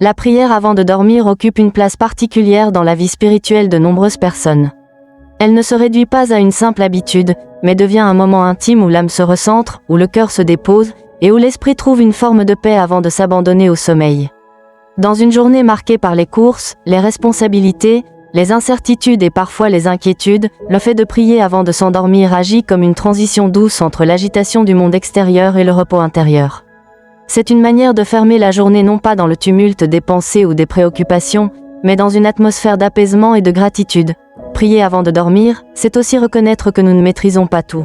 La prière avant de dormir occupe une place particulière dans la vie spirituelle de nombreuses personnes. Elle ne se réduit pas à une simple habitude, mais devient un moment intime où l'âme se recentre, où le cœur se dépose, et où l'esprit trouve une forme de paix avant de s'abandonner au sommeil. Dans une journée marquée par les courses, les responsabilités, les incertitudes et parfois les inquiétudes, le fait de prier avant de s'endormir agit comme une transition douce entre l'agitation du monde extérieur et le repos intérieur. C'est une manière de fermer la journée non pas dans le tumulte des pensées ou des préoccupations, mais dans une atmosphère d'apaisement et de gratitude. Prier avant de dormir, c'est aussi reconnaître que nous ne maîtrisons pas tout.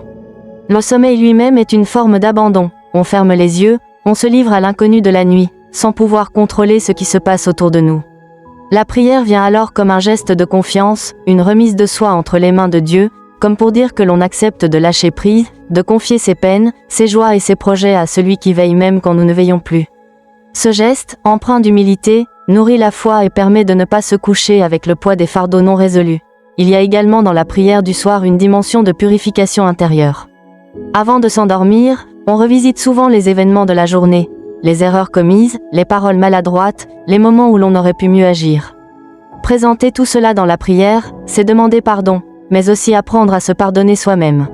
Le sommeil lui-même est une forme d'abandon. On ferme les yeux, on se livre à l'inconnu de la nuit, sans pouvoir contrôler ce qui se passe autour de nous. La prière vient alors comme un geste de confiance, une remise de soi entre les mains de Dieu, comme pour dire que l'on accepte de lâcher prise, de confier ses peines, ses joies et ses projets à celui qui veille même quand nous ne veillons plus. Ce geste, empreint d'humilité, nourrit la foi et permet de ne pas se coucher avec le poids des fardeaux non résolus. Il y a également dans la prière du soir une dimension de purification intérieure. Avant de s'endormir, on revisite souvent les événements de la journée, les erreurs commises, les paroles maladroites, les moments où l'on aurait pu mieux agir. Présenter tout cela dans la prière, c'est demander pardon, mais aussi apprendre à se pardonner soi-même.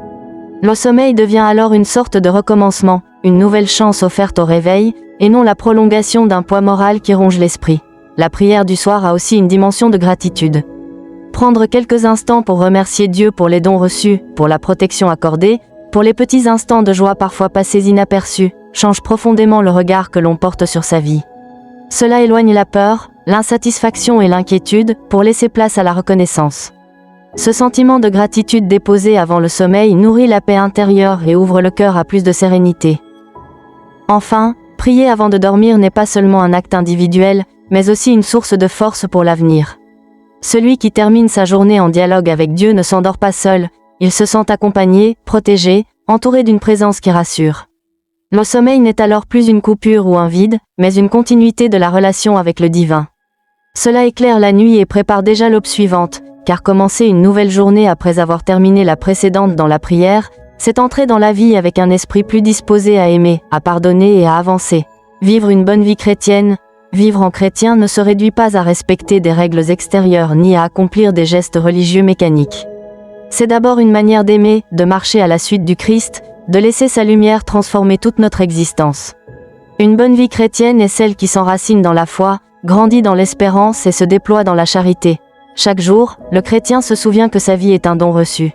Le sommeil devient alors une sorte de recommencement, une nouvelle chance offerte au réveil, et non la prolongation d'un poids moral qui ronge l'esprit. La prière du soir a aussi une dimension de gratitude. Prendre quelques instants pour remercier Dieu pour les dons reçus, pour la protection accordée, pour les petits instants de joie parfois passés inaperçus, change profondément le regard que l'on porte sur sa vie. Cela éloigne la peur, l'insatisfaction et l'inquiétude pour laisser place à la reconnaissance. Ce sentiment de gratitude déposé avant le sommeil nourrit la paix intérieure et ouvre le cœur à plus de sérénité. Enfin, prier avant de dormir n'est pas seulement un acte individuel, mais aussi une source de force pour l'avenir. Celui qui termine sa journée en dialogue avec Dieu ne s'endort pas seul, il se sent accompagné, protégé, entouré d'une présence qui rassure. Le sommeil n'est alors plus une coupure ou un vide, mais une continuité de la relation avec le divin. Cela éclaire la nuit et prépare déjà l'aube suivante, car commencer une nouvelle journée après avoir terminé la précédente dans la prière, c'est entrer dans la vie avec un esprit plus disposé à aimer, à pardonner et à avancer. Vivre une bonne vie chrétienne, vivre en chrétien ne se réduit pas à respecter des règles extérieures ni à accomplir des gestes religieux mécaniques. C'est d'abord une manière d'aimer, de marcher à la suite du Christ, de laisser sa lumière transformer toute notre existence. Une bonne vie chrétienne est celle qui s'enracine dans la foi, grandit dans l'espérance et se déploie dans la charité. Chaque jour, le chrétien se souvient que sa vie est un don reçu.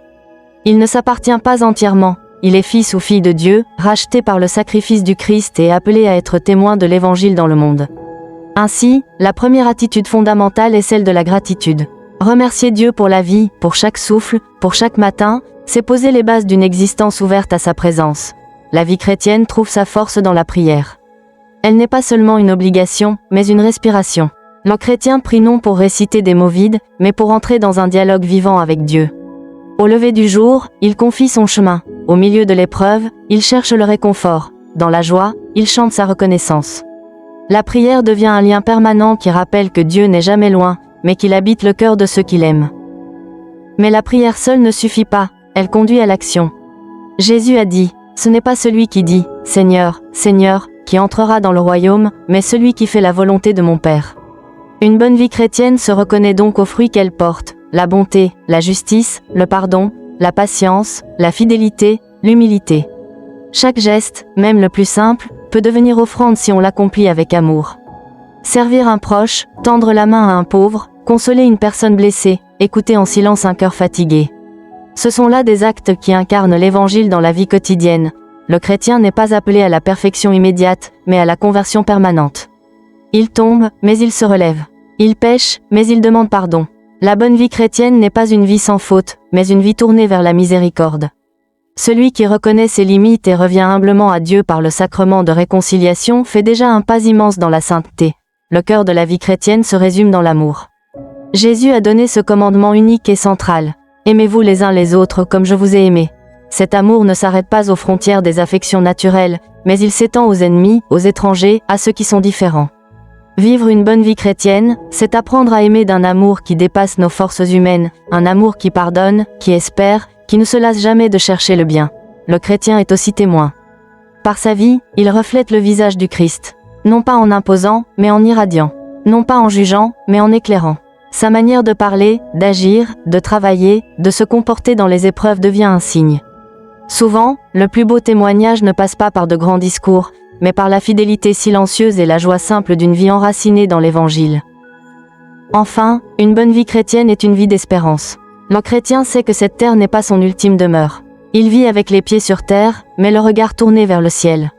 Il ne s'appartient pas entièrement, il est fils ou fille de Dieu, racheté par le sacrifice du Christ et appelé à être témoin de l'Évangile dans le monde. Ainsi, la première attitude fondamentale est celle de la gratitude. Remercier Dieu pour la vie, pour chaque souffle, pour chaque matin, c'est poser les bases d'une existence ouverte à sa présence. La vie chrétienne trouve sa force dans la prière. Elle n'est pas seulement une obligation, mais une respiration. Le chrétien prie non pour réciter des mots vides, mais pour entrer dans un dialogue vivant avec Dieu. Au lever du jour, il confie son chemin. Au milieu de l'épreuve, il cherche le réconfort. Dans la joie, il chante sa reconnaissance. La prière devient un lien permanent qui rappelle que Dieu n'est jamais loin, mais qu'il habite le cœur de ceux qu'il aime. Mais la prière seule ne suffit pas, elle conduit à l'action. Jésus a dit, « Ce n'est pas celui qui dit « Seigneur, Seigneur » qui entrera dans le royaume, mais celui qui fait la volonté de mon Père. » Une bonne vie chrétienne se reconnaît donc aux fruits qu'elle porte, la bonté, la justice, le pardon, la patience, la fidélité, l'humilité. Chaque geste, même le plus simple, peut devenir offrande si on l'accomplit avec amour. Servir un proche, tendre la main à un pauvre, consoler une personne blessée, écouter en silence un cœur fatigué. Ce sont là des actes qui incarnent l'Évangile dans la vie quotidienne. Le chrétien n'est pas appelé à la perfection immédiate, mais à la conversion permanente. Il tombe, mais il se relève. Il pêche, mais il demande pardon. La bonne vie chrétienne n'est pas une vie sans faute, mais une vie tournée vers la miséricorde. Celui qui reconnaît ses limites et revient humblement à Dieu par le sacrement de réconciliation fait déjà un pas immense dans la sainteté. Le cœur de la vie chrétienne se résume dans l'amour. Jésus a donné ce commandement unique et central. Aimez-vous les uns les autres comme je vous ai aimé. Cet amour ne s'arrête pas aux frontières des affections naturelles, mais il s'étend aux ennemis, aux étrangers, à ceux qui sont différents. Vivre une bonne vie chrétienne, c'est apprendre à aimer d'un amour qui dépasse nos forces humaines, un amour qui pardonne, qui espère, qui ne se lasse jamais de chercher le bien. Le chrétien est aussi témoin. Par sa vie, il reflète le visage du Christ, non pas en imposant, mais en irradiant. non pas en jugeant, mais en éclairant. Sa manière de parler, d'agir, de travailler, de se comporter dans les épreuves devient un signe. Souvent, le plus beau témoignage ne passe pas par de grands discours, mais par la fidélité silencieuse et la joie simple d'une vie enracinée dans l'Évangile. Enfin, une bonne vie chrétienne est une vie d'espérance. Le chrétien sait que cette terre n'est pas son ultime demeure. Il vit avec les pieds sur terre, mais le regard tourné vers le ciel.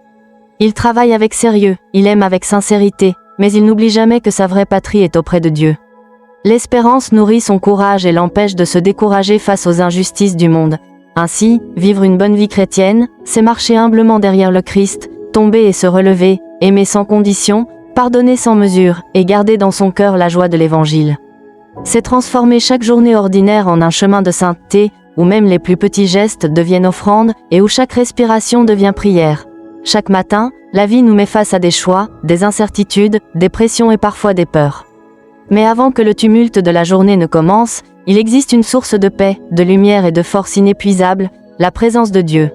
Il travaille avec sérieux, il aime avec sincérité, mais il n'oublie jamais que sa vraie patrie est auprès de Dieu. L'espérance nourrit son courage et l'empêche de se décourager face aux injustices du monde. Ainsi, vivre une bonne vie chrétienne, c'est marcher humblement derrière le Christ, tomber et se relever, aimer sans condition, pardonner sans mesure, et garder dans son cœur la joie de l'Évangile. C'est transformer chaque journée ordinaire en un chemin de sainteté, où même les plus petits gestes deviennent offrandes, et où chaque respiration devient prière. Chaque matin, la vie nous met face à des choix, des incertitudes, des pressions et parfois des peurs. Mais avant que le tumulte de la journée ne commence, il existe une source de paix, de lumière et de force inépuisable, la présence de Dieu.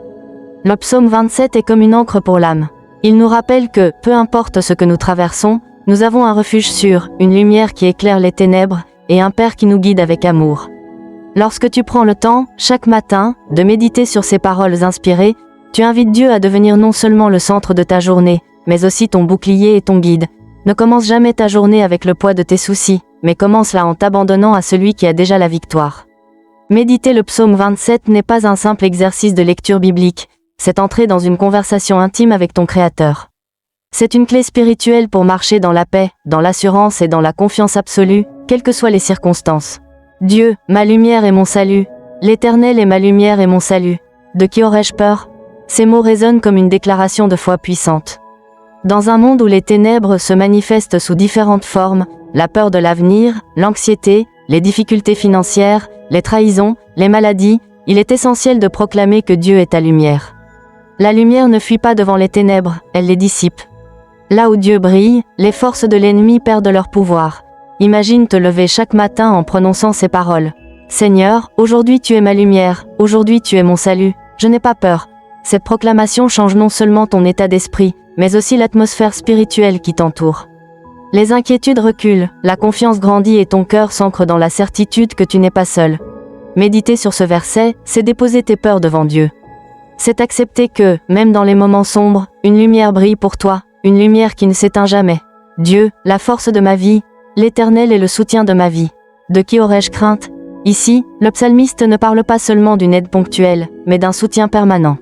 Le psaume 27 est comme une encre pour l'âme. Il nous rappelle que, peu importe ce que nous traversons, nous avons un refuge sûr, une lumière qui éclaire les ténèbres, et un Père qui nous guide avec amour. Lorsque tu prends le temps, chaque matin, de méditer sur ces paroles inspirées, tu invites Dieu à devenir non seulement le centre de ta journée, mais aussi ton bouclier et ton guide. Ne commence jamais ta journée avec le poids de tes soucis, mais commence-la en t'abandonnant à celui qui a déjà la victoire. Méditer le psaume 27 n'est pas un simple exercice de lecture biblique, c'est entrer dans une conversation intime avec ton Créateur. C'est une clé spirituelle pour marcher dans la paix, dans l'assurance et dans la confiance absolue, quelles que soient les circonstances. Dieu, ma lumière et mon salut. L'Éternel est ma lumière et mon salut. De qui aurais-je peur? Ces mots résonnent comme une déclaration de foi puissante. Dans un monde où les ténèbres se manifestent sous différentes formes, la peur de l'avenir, l'anxiété, les difficultés financières, les trahisons, les maladies, il est essentiel de proclamer que Dieu est ta lumière. La lumière ne fuit pas devant les ténèbres, elle les dissipe. Là où Dieu brille, les forces de l'ennemi perdent leur pouvoir. Imagine te lever chaque matin en prononçant ces paroles. Seigneur, aujourd'hui tu es ma lumière, aujourd'hui tu es mon salut, je n'ai pas peur. Cette proclamation change non seulement ton état d'esprit, mais aussi l'atmosphère spirituelle qui t'entoure. Les inquiétudes reculent, la confiance grandit et ton cœur s'ancre dans la certitude que tu n'es pas seul. Méditer sur ce verset, c'est déposer tes peurs devant Dieu. C'est accepter que, même dans les moments sombres, une lumière brille pour toi, une lumière qui ne s'éteint jamais. Dieu, la force de ma vie, l'Éternel est le soutien de ma vie. De qui aurais-je crainte? Ici, le psalmiste ne parle pas seulement d'une aide ponctuelle, mais d'un soutien permanent.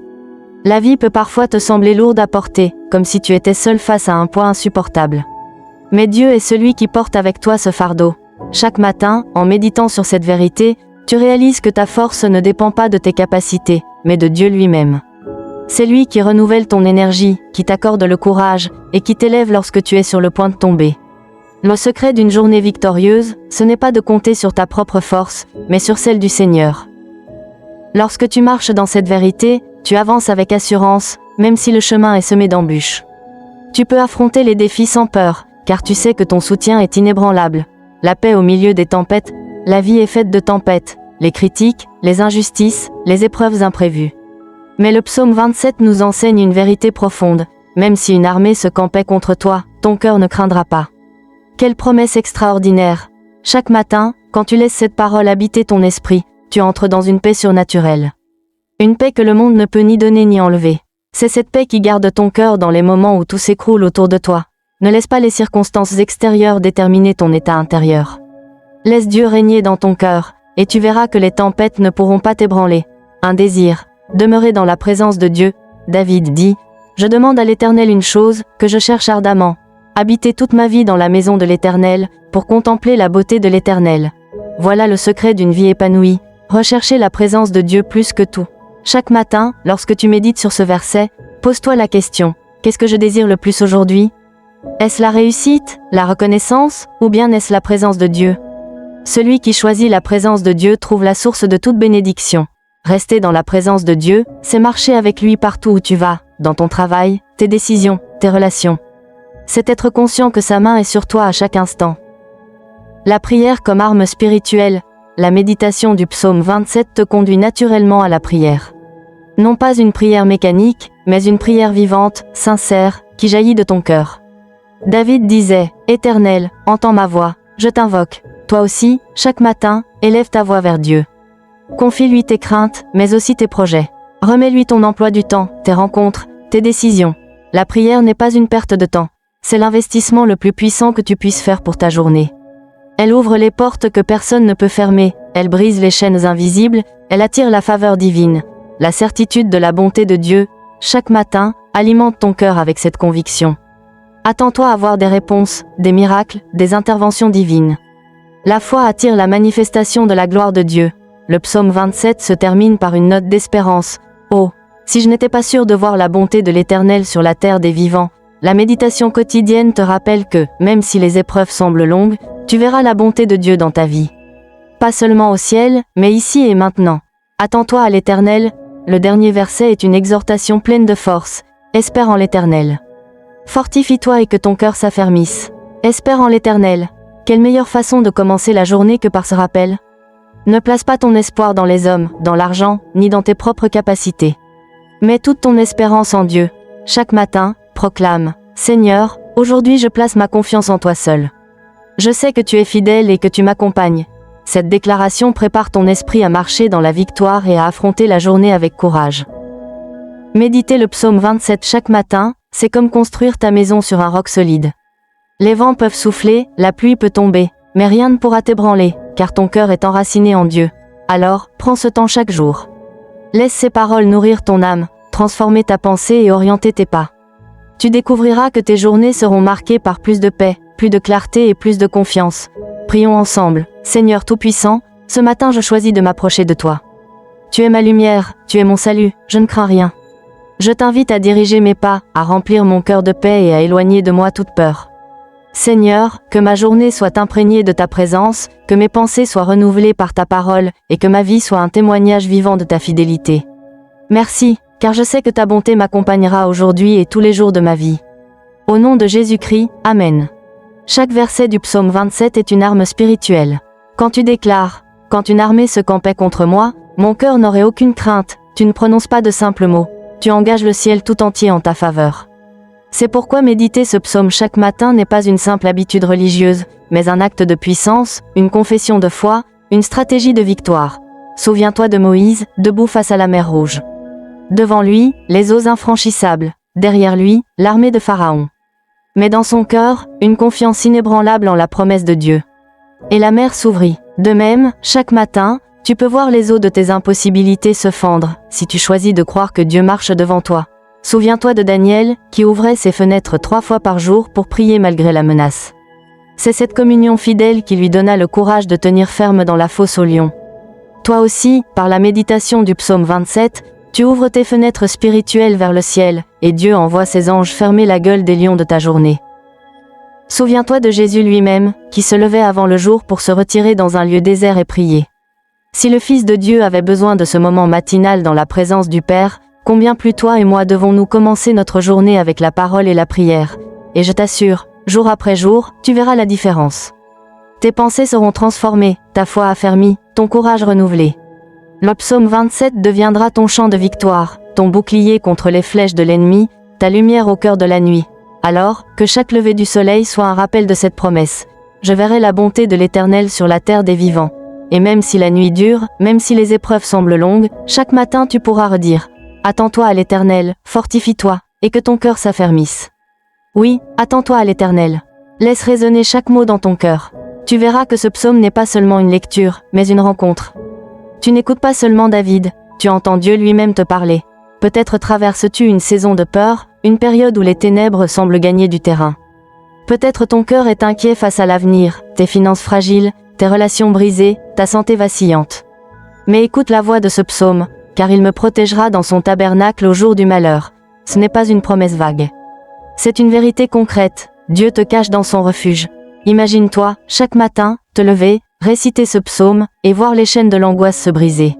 La vie peut parfois te sembler lourde à porter, comme si tu étais seul face à un poids insupportable. Mais Dieu est celui qui porte avec toi ce fardeau. Chaque matin, en méditant sur cette vérité, tu réalises que ta force ne dépend pas de tes capacités, mais de Dieu lui-même. C'est lui qui renouvelle ton énergie, qui t'accorde le courage, et qui t'élève lorsque tu es sur le point de tomber. Le secret d'une journée victorieuse, ce n'est pas de compter sur ta propre force, mais sur celle du Seigneur. Lorsque tu marches dans cette vérité, tu avances avec assurance, même si le chemin est semé d'embûches. Tu peux affronter les défis sans peur, car tu sais que ton soutien est inébranlable. La paix au milieu des tempêtes, la vie est faite de tempêtes, les critiques, les injustices, les épreuves imprévues. Mais le psaume 27 nous enseigne une vérité profonde, même si une armée se campait contre toi, ton cœur ne craindra pas. Quelle promesse extraordinaire! Chaque matin, quand tu laisses cette parole habiter ton esprit, tu entres dans une paix surnaturelle. Une paix que le monde ne peut ni donner ni enlever. C'est cette paix qui garde ton cœur dans les moments où tout s'écroule autour de toi. Ne laisse pas les circonstances extérieures déterminer ton état intérieur. Laisse Dieu régner dans ton cœur, et tu verras que les tempêtes ne pourront pas t'ébranler. Un désir, demeurer dans la présence de Dieu. David dit, « Je demande à l'Éternel une chose, que je cherche ardemment. Habiter toute ma vie dans la maison de l'Éternel, pour contempler la beauté de l'Éternel. » Voilà le secret d'une vie épanouie, rechercher la présence de Dieu plus que tout. Chaque matin, lorsque tu médites sur ce verset, pose-toi la question, qu'est-ce que je désire le plus aujourd'hui? Est-ce la réussite, la reconnaissance, ou bien est-ce la présence de Dieu? Celui qui choisit la présence de Dieu trouve la source de toute bénédiction. Rester dans la présence de Dieu, c'est marcher avec lui partout où tu vas, dans ton travail, tes décisions, tes relations. C'est être conscient que sa main est sur toi à chaque instant. La prière comme arme spirituelle, la méditation du psaume 27 te conduit naturellement à la prière. Non pas une prière mécanique, mais une prière vivante, sincère, qui jaillit de ton cœur. David disait, « Éternel, entends ma voix, je t'invoque. » Toi aussi, chaque matin, élève ta voix vers Dieu. Confie-lui tes craintes, mais aussi tes projets. Remets-lui ton emploi du temps, tes rencontres, tes décisions. La prière n'est pas une perte de temps. C'est l'investissement le plus puissant que tu puisses faire pour ta journée. Elle ouvre les portes que personne ne peut fermer, elle brise les chaînes invisibles, elle attire la faveur divine, la certitude de la bonté de Dieu. Chaque matin, alimente ton cœur avec cette conviction. Attends-toi à voir des réponses, des miracles, des interventions divines. La foi attire la manifestation de la gloire de Dieu. Le psaume 27 se termine par une note d'espérance. « Oh, si je n'étais pas sûr de voir la bonté de l'Éternel sur la terre des vivants », la méditation quotidienne te rappelle que, même si les épreuves semblent longues, tu verras la bonté de Dieu dans ta vie. Pas seulement au ciel, mais ici et maintenant. Attends-toi à l'Éternel. Le dernier verset est une exhortation pleine de force. Espère en l'Éternel. Fortifie-toi et que ton cœur s'affermisse. Espère en l'Éternel. Quelle meilleure façon de commencer la journée que par ce rappel? Ne place pas ton espoir dans les hommes, dans l'argent, ni dans tes propres capacités. Mets toute ton espérance en Dieu. Chaque matin, proclame, « Seigneur, aujourd'hui je place ma confiance en toi seul. Je sais que tu es fidèle et que tu m'accompagnes. » Cette déclaration prépare ton esprit à marcher dans la victoire et à affronter la journée avec courage. Méditer le psaume 27 chaque matin, c'est comme construire ta maison sur un roc solide. Les vents peuvent souffler, la pluie peut tomber, mais rien ne pourra t'ébranler, car ton cœur est enraciné en Dieu. Alors, prends ce temps chaque jour. Laisse ces paroles nourrir ton âme, transformer ta pensée et orienter tes pas. Tu découvriras que tes journées seront marquées par plus de paix, plus de clarté et plus de confiance. Prions ensemble. Seigneur Tout-Puissant, ce matin je choisis de m'approcher de toi. Tu es ma lumière, tu es mon salut, je ne crains rien. Je t'invite à diriger mes pas, à remplir mon cœur de paix et à éloigner de moi toute peur. Seigneur, que ma journée soit imprégnée de ta présence, que mes pensées soient renouvelées par ta parole, et que ma vie soit un témoignage vivant de ta fidélité. Merci, car je sais que ta bonté m'accompagnera aujourd'hui et tous les jours de ma vie. Au nom de Jésus-Christ, Amen. Chaque verset du psaume 27 est une arme spirituelle. Quand tu déclares « Quand une armée se campait contre moi, mon cœur n'aurait aucune crainte », tu ne prononces pas de simples mots, tu engages le ciel tout entier en ta faveur. C'est pourquoi méditer ce psaume chaque matin n'est pas une simple habitude religieuse, mais un acte de puissance, une confession de foi, une stratégie de victoire. Souviens-toi de Moïse, debout face à la mer Rouge. Devant lui, les eaux infranchissables, derrière lui, l'armée de Pharaon. Mais dans son cœur, une confiance inébranlable en la promesse de Dieu. Et la mer s'ouvrit. De même, chaque matin, tu peux voir les eaux de tes impossibilités se fendre, si tu choisis de croire que Dieu marche devant toi. Souviens-toi de Daniel, qui ouvrait ses fenêtres 3 fois par jour pour prier malgré la menace. C'est cette communion fidèle qui lui donna le courage de tenir ferme dans la fosse aux lions. Toi aussi, par la méditation du psaume 27, tu ouvres tes fenêtres spirituelles vers le ciel, et Dieu envoie ses anges fermer la gueule des lions de ta journée. Souviens-toi de Jésus lui-même, qui se levait avant le jour pour se retirer dans un lieu désert et prier. Si le Fils de Dieu avait besoin de ce moment matinal dans la présence du Père, combien plus toi et moi devons-nous commencer notre journée avec la parole et la prière. Et je t'assure, jour après jour, tu verras la différence. Tes pensées seront transformées, ta foi affermie, ton courage renouvelé. Le psaume 27 deviendra ton chant de victoire, ton bouclier contre les flèches de l'ennemi, ta lumière au cœur de la nuit. Alors, que chaque lever du soleil soit un rappel de cette promesse. Je verrai la bonté de l'Éternel sur la terre des vivants. Et même si la nuit dure, même si les épreuves semblent longues, chaque matin tu pourras redire « Attends-toi à l'Éternel, fortifie-toi, et que ton cœur s'affermisse. » Oui, attends-toi à l'Éternel. Laisse résonner chaque mot dans ton cœur. Tu verras que ce psaume n'est pas seulement une lecture, mais une rencontre. Tu n'écoutes pas seulement David, tu entends Dieu lui-même te parler. Peut-être traverses-tu une saison de peur, une période où les ténèbres semblent gagner du terrain. Peut-être ton cœur est inquiet face à l'avenir, tes finances fragiles, tes relations brisées, ta santé vacillante. Mais écoute la voix de ce psaume, car il me protégera dans son tabernacle au jour du malheur. Ce n'est pas une promesse vague. C'est une vérité concrète, Dieu te cache dans son refuge. Imagine-toi, chaque matin, te lever, réciter ce psaume, et voir les chaînes de l'angoisse se briser.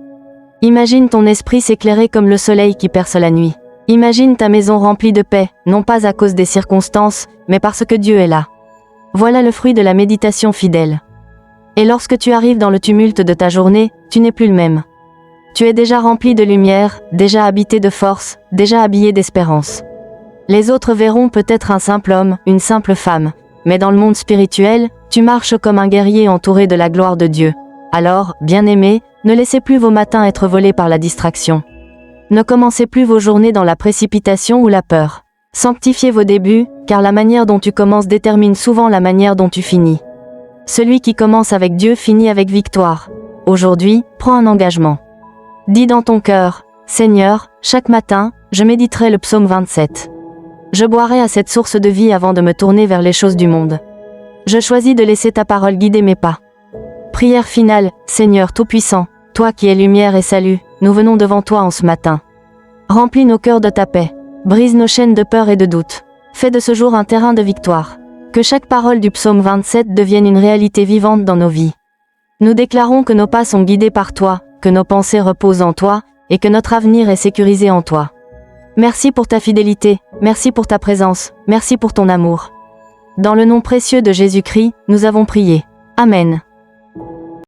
Imagine ton esprit s'éclairer comme le soleil qui perce la nuit. Imagine ta maison remplie de paix, non pas à cause des circonstances, mais parce que Dieu est là. Voilà le fruit de la méditation fidèle. Et lorsque tu arrives dans le tumulte de ta journée, tu n'es plus le même. Tu es déjà rempli de lumière, déjà habité de force, déjà habillé d'espérance. Les autres verront peut-être un simple homme, une simple femme. Mais dans le monde spirituel, tu marches comme un guerrier entouré de la gloire de Dieu. Alors, bien-aimés, ne laissez plus vos matins être volés par la distraction. Ne commencez plus vos journées dans la précipitation ou la peur. Sanctifiez vos débuts, car la manière dont tu commences détermine souvent la manière dont tu finis. Celui qui commence avec Dieu finit avec victoire. Aujourd'hui, prends un engagement. Dis dans ton cœur, Seigneur, chaque matin, je méditerai le psaume 27. Je boirai à cette source de vie avant de me tourner vers les choses du monde. Je choisis de laisser ta parole guider mes pas. Prière finale, Seigneur Tout-Puissant, toi qui es lumière et salut, nous venons devant toi en ce matin. Remplis nos cœurs de ta paix, brise nos chaînes de peur et de doute. Fais de ce jour un terrain de victoire. Que chaque parole du psaume 27 devienne une réalité vivante dans nos vies. Nous déclarons que nos pas sont guidés par toi, que nos pensées reposent en toi, et que notre avenir est sécurisé en toi. Merci pour ta fidélité, merci pour ta présence, merci pour ton amour. Dans le nom précieux de Jésus-Christ, nous avons prié. Amen.